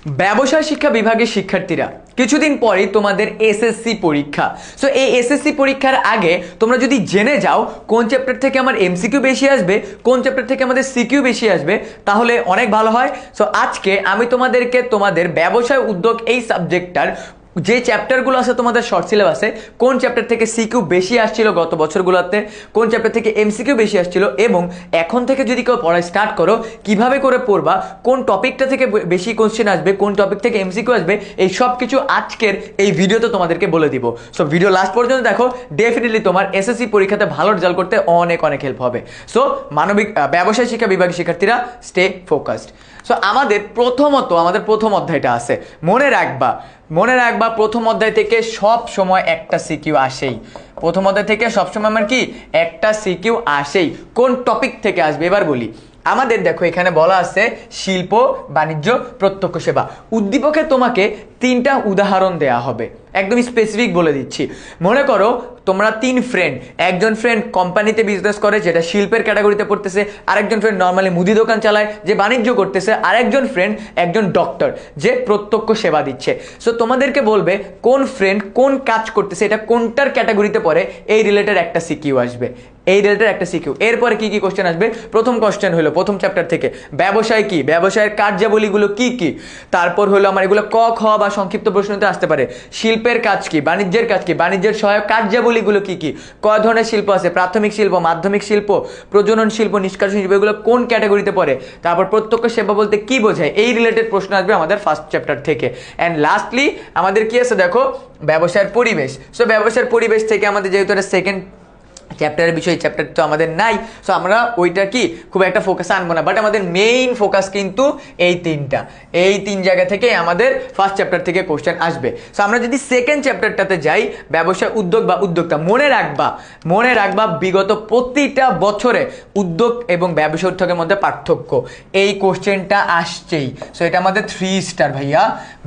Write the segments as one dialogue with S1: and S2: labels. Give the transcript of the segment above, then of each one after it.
S1: ব্যবসায় শিক্ষা বিভাগের শিক্ষার্থীরা কিছুদিন পরেই তোমাদের এসএসসি পরীক্ষা। সো এই এসএসসি পরীক্ষার আগে তোমরা যদি জেনে যাও কোন চ্যাপ্টার থেকে আমার এমসিকিউ বেশি আসবে, কোন চ্যাপ্টার থেকে আমাদের সিকিউ বেশি আসবে, তাহলে অনেক ভালো হয়। সো আজকে আমি তোমাদেরকে তোমাদের ব্যবসায় উদ্যোগ এই সাবজেক্টটার যে চ্যাপ্টারগুলো আছে তোমাদের শর্ট সিলেবাসে, কোন চ্যাপ্টার থেকে সিকিউ বেশি আসছিল গত বছরগুলোতে, কোন চ্যাপ্টার থেকে এমসিকিউ বেশি আসছিল, এবং এখন থেকে যদি কেউ পড়া স্টার্ট করো কিভাবে করে পড়বা, কোন টপিকটা থেকে বেশি কোশ্চেন আসবে, কোন টপিক থেকে এমসিকিউ আসবে, এই সব কিছু আজকের এই ভিডিওতে তোমাদেরকে বলে দিব। সো ভিডিও লাস্ট পর্যন্ত দেখো, ডেফিনেটলি তোমার এসএসসি পরীক্ষাতে ভালো রেজাল্ট করতে অনেক অনেক হেল্প হবে। সো মানবিক ব্যবসায় শিক্ষা বিভাগের শিক্ষার্থীরা স্টে ফোকাসড। সো আমাদের প্রথম অধ্যায়টা আছে, মনে রাখবা প্রথম অধ্যায় থেকে সব সময় একটা সিকিউ আসেই। প্রথম অধ্যায় থেকে সবসময় আমার কি একটা সিকিউ আসেই। কোন টপিক থেকে আসবে এবার বলি। আমাদের দেখো এখানে বলা আছে শিল্প, বাণিজ্য, প্রত্যক্ষ সেবা। উদ্দীপকে তোমাকে 3টা উদাহরণ দেয়া হবে, একদম স্পেসিফিক বলে দিচ্ছি। মনে করো তোমরা 3 ফ্রেন্ড, একজন ফ্রেন্ড কোম্পানিতে বিজনেস করে যেটা শিল্পের ক্যাটাগরিতে পড়তেছে, আরেকজন ফ্রেন্ড নর্মালি মুদি দোকান চালায় যে বাণিজ্য করতেছে, আরেকজন ফ্রেন্ড একজন ডক্টর যে প্রত্যক্ষ সেবা দিচ্ছে। সো তোমাদেরকে বলবে কোন ফ্রেন্ড কোন কাজ করতেছে, এটা কোনটার ক্যাটাগরিতে পড়ে, এই রিলেটেড একটা সিকিউ আসবে, এই রিলেটেড একটা সিকিউ। এরপরে কি কি কোশ্চেন আসবে? প্রথম কোশ্চেন হলো প্রথম চ্যাপ্টার থেকে ব্যবসায় কি, ব্যবসায়ের কার্যাবলীগুলো কি কি। তারপর হলো আমার এগুলো ক খ বা সংক্ষিপ্ত প্রশ্নতে আসতে পারে। শিল্পের কাজ কি, বাণিজ্যের কাজ কি, বাণিজ্যের সহায়ক কার্যাবলীগুলো কি কি, কয় ধরনের শিল্প আছে, প্রাথমিক শিল্প, মাধ্যমিক শিল্প, প্রজনন শিল্প, নিষ্কাশন শিল্প, এগুলো কোন ক্যাটাগরিতে পড়ে। তারপর প্রত্যক্ষ সেবা বলতে কি বোঝায়, এই রিলেটেড প্রশ্ন আসবে আমাদের ফার্স্ট চ্যাপ্টার থেকে। অ্যান্ড লাস্টলি আমাদের কি আছে দেখো, ব্যবসায়ের পরিবেশ। সো ব্যবসায়ের পরিবেশ থেকে আমাদের যেহেতু এটা সেকেন্ড চ্যাপ্টারের বিষয়, চ্যাপ্টার তো আমাদের নাই, সো আমরা ওইটা কি খুব একটা ফোকাস আনবো না, বাট আমাদের মেইন ফোকাস কিন্তু এই 3 জায়গা থেকে আমাদের ফার্স্ট চ্যাপ্টার থেকে কোশ্চেন আসবে। সো আমরা যদি সেকেন্ড চ্যাপ্টারটাতে যাই, ব্যবসা উদ্যোগ বা উদ্যোক্তা, মনে রাখবা বিগত প্রতিটা বছরে উদ্যোগ এবং ব্যবসা উদ্যোগের মধ্যে পার্থক্য, এই কোশ্চেনটা আসছেই। সো এটা আমাদের 3 স্টার ভাইয়া,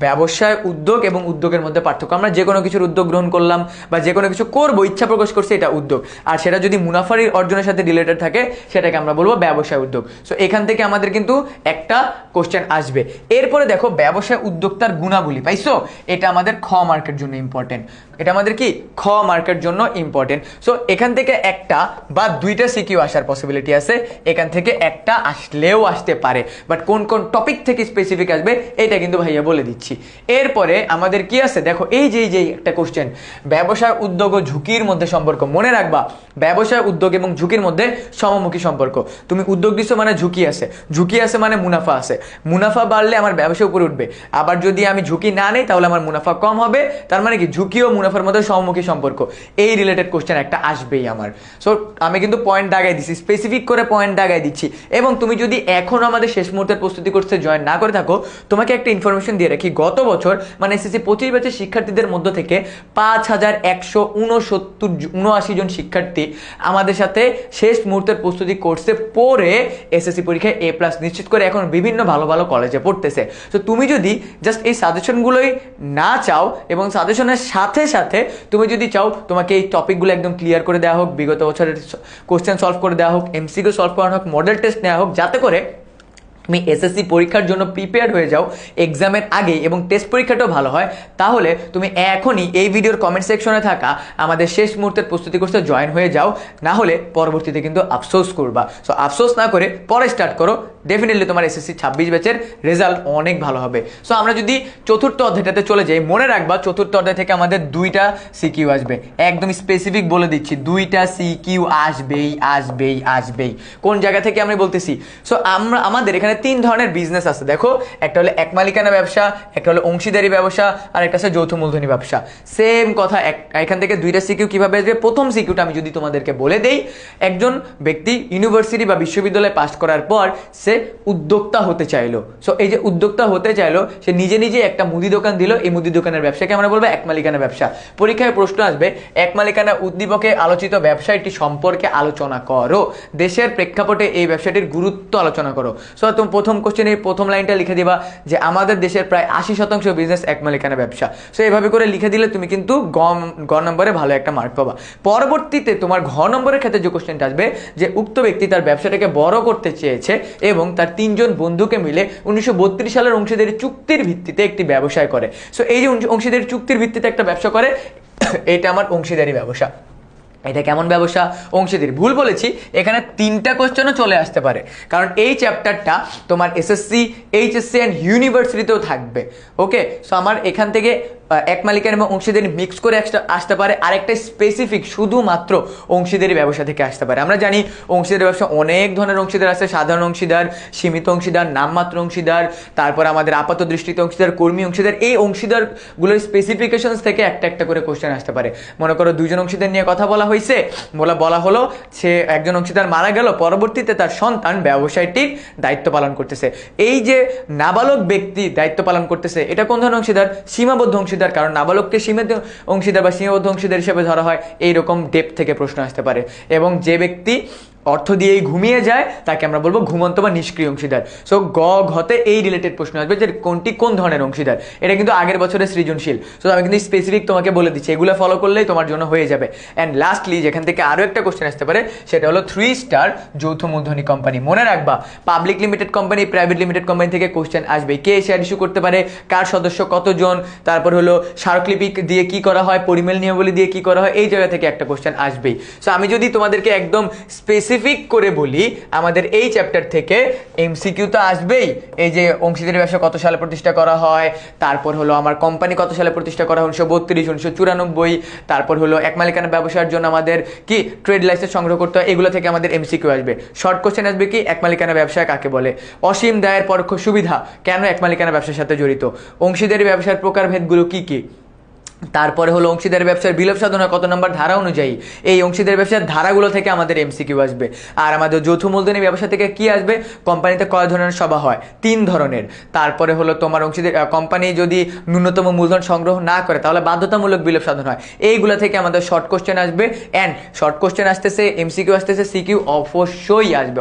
S1: ব্যবসায় উদ্যোগ এবং উদ্যোগের মধ্যে পার্থক্য। আমরা যে কোনো কিছুর উদ্যোগ গ্রহণ করলাম বা যে কোনো কিছু করবো, ইচ্ছা প্রকাশ করছি, এটা উদ্যোগ। আর সেটা যদি মুনাফার অর্জনের সাথে রিলেটেড থাকে সেটাকে আমরা বলবো ব্যবসায় উদ্যোগ। সো এখান থেকে আমাদের কিন্তু একটা কোশ্চেন আসবে। এরপরে দেখো ব্যবসায় উদ্যোক্তার গুণাবলী, পাইছো? এটা আমাদের খ মার্কের জন্য ইম্পর্টেন্ট, এটা আমাদের কি খ মার্কের জন্য ইম্পর্টেন্ট। সো এখান থেকে একটা বা 2টা সিকিউ আসার পসিবিলিটি আছে, এখান থেকে একটা আসলেও আসতে পারে, বাট কোন কোন টপিক থেকে স্পেসিফিক আসবে এটা কিন্তু ভাইয়া বলে দিচ্ছি। এরপরে আমাদের কি আছে দেখো, এই যে একটা কোশ্চেন, ব্যবসায় উদ্যোগ ও ঝুঁকির মধ্যে সম্পর্ক। মনে রাখবা ব্যবসায় উদ্যোগ এবং ঝুঁকির মধ্যে সমমুখী সম্পর্ক। তুমি উদ্যোগ দিচ্ছ মানে ঝুঁকি আছে মানে মুনাফা আছে, মুনাফা বাড়লে আমার ব্যবসা উপরে উঠবে। আবার যদি আমি ঝুঁকি না নেই তাহলে আমার মুনাফা কম হবে, তার মানে কি ঝুঁকি ও মুনাফার মধ্যে সমমুখী সম্পর্ক, এই রিলেটেড কোশ্চেন একটা আসবেই আমার। সো আমি কিন্তু পয়েন্ট দাগাই দিচ্ছি, স্পেসিফিক করে পয়েন্ট দাগাই দিচ্ছি। এবং তুমি যদি এখনো আমাদের শেষ মুহূর্তের প্রস্তুতি কোর্সে জয়েন না করে থাকো, তোমাকে একটা ইনফরমেশন দিয়ে রাখি, গত বছর মানে এসএসসি 25 ব্যাচের শিক্ষার্থীদের মধ্য থেকে 5179 জন শিক্ষার্থী আমাদের সাথে শেষ মুহূর্তের প্রস্তুতি কোর্সে পড়ে এসএসসি পরীক্ষায় A+ নিশ্চিত করে এখন বিভিন্ন ভালো ভালো কলেজে পড়তেছে। তো তুমি যদি জাস্ট এই সাজেশনগুলোই না চাও এবং সাজেশনের সাথে সাথে তুমি যদি চাও তোমাকে এই টপিকগুলো একদম ক্লিয়ার করে দেওয়া হোক, বিগত বছরের কোশ্চেন সলভ করে দেওয়া হোক, এমসিকিউ সলভ করানো হোক, মডেল টেস্ট নেওয়া হোক, যাতে করে তুমি এসএসসি পরীক্ষার জন্য প্রিপেয়ার হয়ে যাও এক্সামের আগে এবং টেস্ট পরীক্ষাটাও ভালো হয়, তাহলে তুমি এখনই এই ভিডিওর কমেন্ট সেকশনে থাকা আমাদের শেষ মুহূর্তের প্রস্তুতি কোর্সে জয়েন হয়ে যাও, না হলে পরবর্তীতে কিন্তু আফসোস করবা। সো আফসোস না করে পরে স্টার্ট করো, ডেফিনেটলি তোমার এসএসসি 26 ব্যাচের রেজাল্ট অনেক ভালো হবে। সো আমরা যদি চতুর্থ অধ্যায়টাতে চলে যাই, মনে রাখবা চতুর্থ অধ্যায় থেকে আমাদের 2টা সিকিউ আসবে, একদম স্পেসিফিক বলে দিচ্ছি, 2টা সিকিউ আসবেই। কোন জায়গা থেকে আমি বলতেছি? সো আমাদের এখানে 3 ধরনের বিজনেস আছে দেখো, একটা হলো এক মালিকানা ব্যবসা, একটা হলো অংশীদারি ব্যবসা, আর একটা আছে যৌথ মূলধনী ব্যবসা। সেম কথা, এখান থেকে 2টা সিকিউ কিভাবে আসবে? প্রথম সিকিউটা আমি যদি তোমাদেরকে বলে দেই, একজন ব্যক্তি ইউনিভার্সিটি বা বিশ্ববিদ্যালয়ে পাস করার পর সে উদ্যোক্তা হতে চাইলো। সো এই যে উদ্যোক্তা হতে চাইলো, সে নিজে একটা মুদি দোকান দিল, এই মুদি দোকানের ব্যবসাকে আমরা বলবো এক মালিকানা ব্যবসা। পরীক্ষায় প্রশ্ন আসবে, এক মালিকানা উদ্দীপকে আলোচিত ব্যবসায়টি সম্পর্কে আলোচনা করো, দেশের প্রেক্ষাপটে এই ব্যবসাটির গুরুত্ব আলোচনা করো। সো প্রথম কোশ্চেনের প্রথম লাইনটা লিখে দিবা যে আমাদের দেশের প্রায় 80% বিজনেস এক মালিকানা ব্যবসা। সো এইভাবে করে লিখে দিলে তুমি কিন্তু গ নম্বরে ভালো একটা মার্ক পাবা। পরবর্তীতে তোমার ঘ নম্বরের ক্ষেত্রে যে কোশ্চেনটা আসবে যে উক্ত ব্যক্তি তার ব্যবসাটাকে বড় করতে চেয়েছে এবং তার 3 জন বন্ধুকে মিলে 1932 সালের অংশীদারি চুক্তির ভিত্তিতে একটি ব্যবসায় করে। সো এই যে অংশীদারি চুক্তির ভিত্তিতে একটা ব্যবসা করে, এটা আমার অংশীদারি ব্যবসা। এটা কেমন ব্যবসা? অংশীদারি। ভুল বলেছি, এখানে 3টা কোশ্চেনও চলে আসতে পারে, কারণ এই চ্যাপ্টারটা তোমার এসএসসি, এইচএসসি অ্যান্ড ইউনিভার্সিটিতেও থাকবে। ওকে, সো আমার এখান থেকে এক মালিকানা এবং অংশীদারি মিক্স করে আসতে পারে, আরেকটা স্পেসিফিক শুধুমাত্র অংশীদারি ব্যবসা থেকে আসতে পারে। আমরা জানি অংশীদারি ব্যবসা অনেক ধরনের অংশীদার আছে, সাধারণ অংশীদার, সীমিত অংশীদার, নামমাত্র অংশীদার, তারপর আমাদের আপাত দৃষ্টিতে অংশীদার, কর্মী অংশীদার। এই অংশীদারগুলোর স্পেসিফিকেশনস থেকে একটা একটা করে কোশ্চেন আসতে পারে। মনে করো 2 জন অংশীদার নিয়ে কথা বলা হয়েছে, বলা হলো সে একজন অংশীদার মারা গেল, পরবর্তীতে তার সন্তান ব্যবসায়টির দায়িত্ব পালন করতেছে। এই যে নাবালক ব্যক্তি দায়িত্ব পালন করতেছে, এটা কোন ধরনের অংশীদার? সীমাবদ্ধ অংশীদার, কারণ নাবালককে সীমিত অংশীদার বা সীমাবদ্ধ অংশীদার হিসেবে ধরা হয়। এইরকম ডেপথ থেকে প্রশ্ন আসতে পারে। এবং যে ব্যক্তি অর্থ দিয়েই ঘুমিয়ে যায় তাকে আমরা বলবো ঘুমন্ত বা নিষ্ক্রিয় অংশীদার। সো ঘতে এই রিলেটেড প্রশ্ন আসবে যে কোনটি কোন ধরনের অংশীদার। এটা কিন্তু আগের বছরের সৃজনশীল। সো আমি কিন্তু স্পেসিফিক তোমাকে বলে দিচ্ছি, এগুলো ফলো করলেই তোমার জন্য হয়ে যাবে। অ্যান্ড লাস্টলি যেখান থেকে আরও একটা কোশ্চেন আসতে পারে সেটা হলো 3 স্টার যৌথ মূলধনী কোম্পানি। মনে রাখবা, public limited company, private limited company থেকে কোশ্চেন আসবে। কে শেয়ার ইস্যু করতে পারে, কার সদস্য কতজন, তারপর হলো স্মারকলিপি দিয়ে কি করা হয়, পরিমেল নিয়মাবলী দিয়ে কি করা হয়, এই জায়গা থেকে একটা কোশ্চেন আসবেই। সো আমি যদি তোমাদেরকে একদম স্পেসিফিক করে বলি, আমাদের এই চ্যাপ্টার থেকে এমসিকিউ তো আসবেই। এই যে অংশীদারি ব্যবসা কত সালে প্রতিষ্ঠা করা হয়, তারপর হলো আমার কোম্পানি কত সালে প্রতিষ্ঠা করা হয়, 1932, 1994, তারপর হলো এক মালিকানা ব্যবসার জন্য আমাদের কি ট্রেড লাইসেন্স সংগ্রহ করতে হয়, এগুলো থেকে আমাদের এমসিকিউ আসবে। শর্ট কোশ্চেন আসবে কি, এক মালিকানা ব্যবসা কাকে বলে, অসীম দায়ের পরোক্ষ সুবিধা কেন এক মালিকানা ব্যবসার সাথে জড়িত, অংশীদারি ব্যবসার প্রকারভেদগুলো কি কি, তারপরে হলো অংশীদারি ব্যবসার বিলোপ সাধনা কত নম্বর ধারা অনুযায়ী। এই অংশীদারি ব্যবসার ধারাগুলো থেকে আমাদের এমসিকিউ আসবে। আর আমাদের যৌথ মূলধনী ব্যবসা থেকে কি আসবে, কোম্পানিতে কয় ধরনের সভা হয়, 3 ধরনের। তারপরে হলো তোমার অংশীদারি কোম্পানি যদি ন্যূনতম মূলধন সংগ্রহ না করে তাহলে বাধ্যতামূলক বিলোপ সাধন হয়। এইগুলো থেকে আমাদের শর্ট কোশ্চেন আসবে। অ্যান্ড শর্ট কোশ্চেন আসতেছে, এমসিকিউ আসতেছে, সিকিউ অবশ্যই আসবে,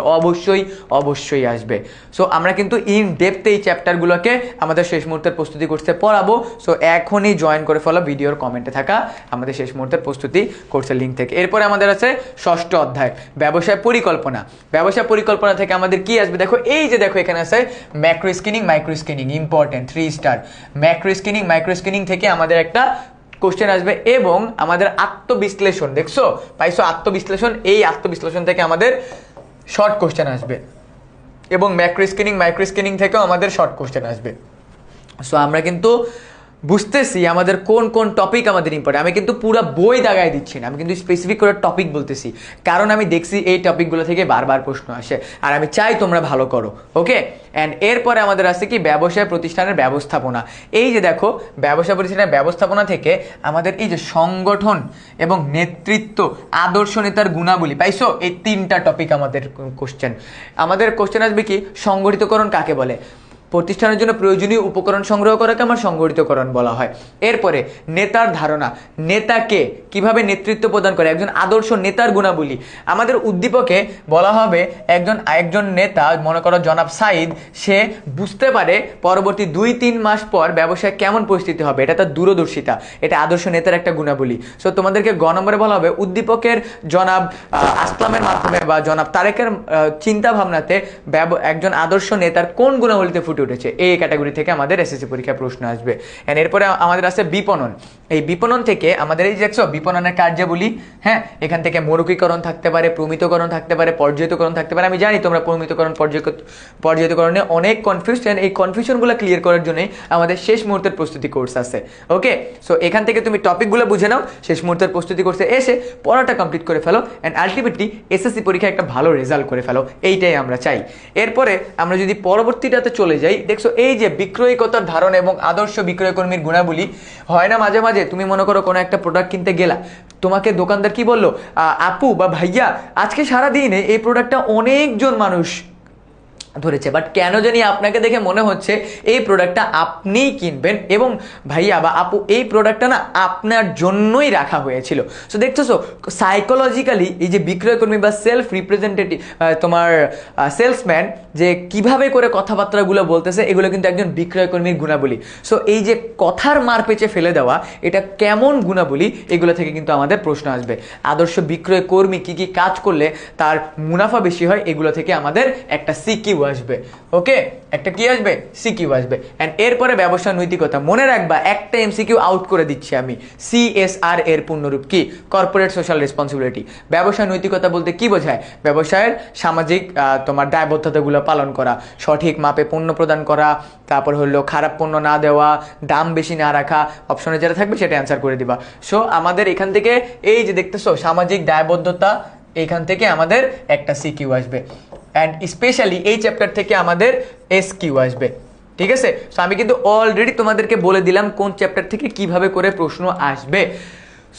S1: অবশ্যই আসবে। সো আমরা কিন্তু ইন ডেপথ এই চ্যাপ্টারগুলোকে আমাদের শেষ মুহূর্তের প্রস্তুতি করতে পড়াবো। সো এখনই জয়েন করে ফেলো ভিডিওর কমেন্টে থাকা আমাদের শেষ মুহূর্তের প্রস্তুতি কোর্সের লিঙ্ক থেকে। এরপরে আমাদের আছে 6ষ্ঠ অধ্যায় ব্যবসায় পরিকল্পনা। ব্যবসায় পরিকল্পনা থেকে আমাদের কি আসবে, দেখো এই যে দেখো এখানে আছে macro screening, micro screening, important 3 star. Macro screening, micro screening থেকে আমাদের একটা কোশ্চেন আসবে এবং আমাদের আত্মবিশ্লেষণ, দেখছো পাইছো আত্মবিশ্লেষণ, এই আত্মবিশ্লেষণ থেকে আমাদের শর্ট কোশ্চেন আসবে এবং ম্যাক্রো স্ক্রিনিং, মাইক্রো স্ক্রিনিং থেকেও আমাদের শর্ট কোশ্চেন আসবে। সো আমরা কিন্তু বুঝতেছি আমাদের কোন কোন টপিক আমাদের ইম্পর্টেন্ট। আমি কিন্তু পুরো বই দাগায় দিচ্ছি না, আমি কিন্তু স্পেসিফিক করে টপিক বলতেছি, কারণ আমি দেখছি এই টপিকগুলো থেকে বারবার প্রশ্ন আসে আর আমি চাই তোমরা ভালো করো। ওকে, অ্যান্ড এরপরে আমাদের আছে কি ব্যবসায় প্রতিষ্ঠানের ব্যবস্থাপনা। এই যে দেখো ব্যবসা প্রতিষ্ঠানের ব্যবস্থাপনা থেকে আমাদের এই যে সংগঠন এবং নেতৃত্ব, আদর্শ নেতার গুণাবলী পাইছো, এই 3টা টপিক আমাদের কোশ্চেন। আমাদের কোশ্চেন আসবে কি সংগঠিতকরণ কাকে বলে, প্রতিষ্ঠানের জন্য প্রয়োজনীয় উপকরণ সংগ্রহ করাকে আমার সংগঠিতকরণ বলা হয়। এরপরে নেতার ধারণা, নেতাকে কিভাবে নেতৃত্ব প্রদান করে, একজন আদর্শ নেতার গুণাবলী। আমাদের উদ্দীপকে বলা হবে একজন নেতা, মনে করো জনাব সাইদ, সে বুঝতে পারে পরবর্তী 2-3 মাস পর ব্যবসায় কেমন পরিস্থিতি হবে, এটা তার দূরদর্শিতা, এটা আদর্শ নেতার একটা গুণাবলী। সো তোমাদেরকে গ নম্বরে বলা হবে উদ্দীপকের জনাব আসলামের মাধ্যমে বা জনাব তারেকের চিন্তা ভাবনাতে একজন আদর্শ নেতার কোন গুণাবলীতে ফুটে উঠেছে, এই ক্যাটাগরি থেকে আমাদের এসএসসি পরীক্ষায় প্রশ্ন আসবে। এন্ড এরপরে আমাদের আছে বিপণন। এই বিপণন থেকে আমাদের এই যে দেখছো বিপণনের কার্যাবলী, হ্যাঁ, এখান থেকে মৌখিকীকরণ থাকতে পারে, প্রমিতকরণ থাকতে পারে, পর্যায়িতকরণ থাকতে পারে। আমি জানি তোমরা প্রমিতকরণ, পর্যায়িতকরণে অনেক কনফিউশন, এই কনফিউশনগুলো ক্লিয়ার করার জন্যই আমাদের শেষ মুহূর্তের প্রস্তুতি কোর্স আছে। ওকে, সো এখান থেকে তুমি টপিকগুলো বুঝে নাও, শেষ মুহূর্তের প্রস্তুতি কোর্সে এসে পড়াটা কমপ্লিট করে ফেলো অ্যান্ড আলটিমেটলি এসএসসি পরীক্ষায় একটা ভালো রেজাল্ট করে ফেলো, এইটাই আমরা চাই। এরপরে আমরা যদি পরবর্তীটাতে চলে যাই, দেখছো এই যে বিক্রয়কতার ধারণা এবং আদর্শ বিক্রয় কর্মীর গুণাবলী। হয় না মাঝে মাঝে তুমি মনে করো কোনো একটা প্রোডাক্ট কিনতে গেলা, তোমাকে দোকানদার কি বললো, আপু বা ভাইয়া আজকে সারাদিনে এই প্রোডাক্টটা অনেকজন মানুষ ধরেছে, বাট কেন জানি আপনাকে দেখে মনে হচ্ছে এই প্রোডাক্টটা আপনিই কিনবেন এবং ভাইয়া বা আপু এই প্রোডাক্টটা না আপনার জন্যই রাখা হয়েছিল। সো দেখতেছো সাইকোলজিক্যালি এই যে বিক্রয়কর্মী বা সেলফ রিপ্রেজেন্টেটিভ তোমার সেলসম্যান যে কিভাবে করে কথাবার্তাগুলো বলতেছে, এগুলো কিন্তু একজন বিক্রয়কর্মীর গুণাবলী। সো এই যে কথার মার পেঁচে ফেলে দেওয়া, এটা কেমন গুণাবলী, এগুলো থেকে কিন্তু আমাদের প্রশ্ন আসবে। আদর্শ বিক্রয় কর্মী কি কি কাজ করলে তার মুনাফা বেশি হয়, এগুলো থেকে আমাদের একটা সিকিউ আসবে। ওকে, একটা কি আসবে? সিকিউ আসবে। অ্যান্ড এরপরে ব্যবসা নৈতিকতা। মনে রাখবা, একটা এমসিকিউ আউট করে দিচ্ছি আমি। সিএসআর এর পূর্ণরূপ কি? Corporate social responsibility. ব্যবসা নৈতিকতা বলতে কি বোঝায়? ব্যবসায়ের সামাজিক তোমার দায়বদ্ধতাগুলো পালন করা, সঠিক মাপে পণ্য প্রদান করা, তারপর হলো খারাপ পণ্য না দেওয়া, দাম বেশি না রাখা। অপশনে যেটা থাকবে সেটা অ্যান্সার করে দিবা। সো আমাদের এখান থেকে এই যে দেখতেছো সামাজিক দায়বদ্ধতা, এইখান থেকে আমাদের একটা সিকিউ আসবে। অ্যান্ড স্পেশালি এই চ্যাপ্টার থেকে আমাদের এসকিউ আসবে। ঠিক আছে, সো আমি কিন্তু অলরেডি তোমাদেরকে বলে দিলাম কোন চ্যাপ্টার থেকে কিভাবে করে প্রশ্ন আসবে।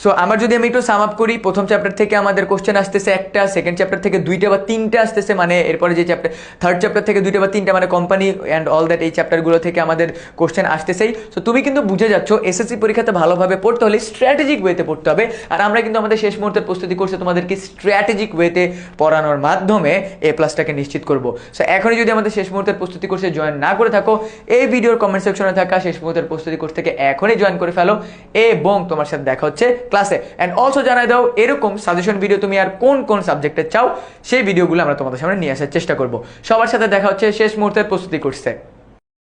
S1: সো আমার যদি আমি একটু সাম আপ করি, প্রথম চ্যাপ্টার থেকে আমাদের কোশ্চেন আসতেছে একটা, সেকেন্ড চ্যাপ্টার থেকে 2টা বা 3টা আসতেছে, মানে এরপরে যে চ্যাপ্টার থার্ড চ্যাপ্টার থেকে 2টা বা 3টা, মানে কোম্পানি অ্যান্ড অল দ্যাট, এই চ্যাপ্টারগুলো থেকে আমাদের কোশ্চেন আসতেছেই। সো তুমি কিন্তু বুঝে যাচ্ছ এসএসসি পরীক্ষাতে ভালোভাবে পড়তে হলে স্ট্র্যাটেজিক ওয়েতে পড়তে হবে। আর আমরা কিন্তু আমাদের শেষ মুহূর্তের প্রস্তুতি করছে তোমাদেরকে স্ট্র্যাটেজিক ওয়েতে পড়ানোর মাধ্যমে A+টাকে নিশ্চিত করবো। সো এখনই যদি আমাদের শেষ মুহূর্তের প্রস্তুতি কোর্সে জয়েন না করে থাকো, এই ভিডিওর কমেন্ট সেকশনে থাকা শেষ মুহূর্তের প্রস্তুতি কোর্স থেকে এখনই জয়েন করে ফেলো এবং তোমার সাথে দেখা হচ্ছে ক্লাসে। অ্যান্ড অলসো জানাই দাও এরকম সাজেশন ভিডিও তুমি আর কোন কোন সাবজেক্টে চাও, সেই ভিডিওগুলো আমরা তোমাদের সামনে নিয়ে আসার চেষ্টা করব। সবার সাথে দেখা হচ্ছে শেষ মুহূর্তের প্রস্তুতি কোর্সে।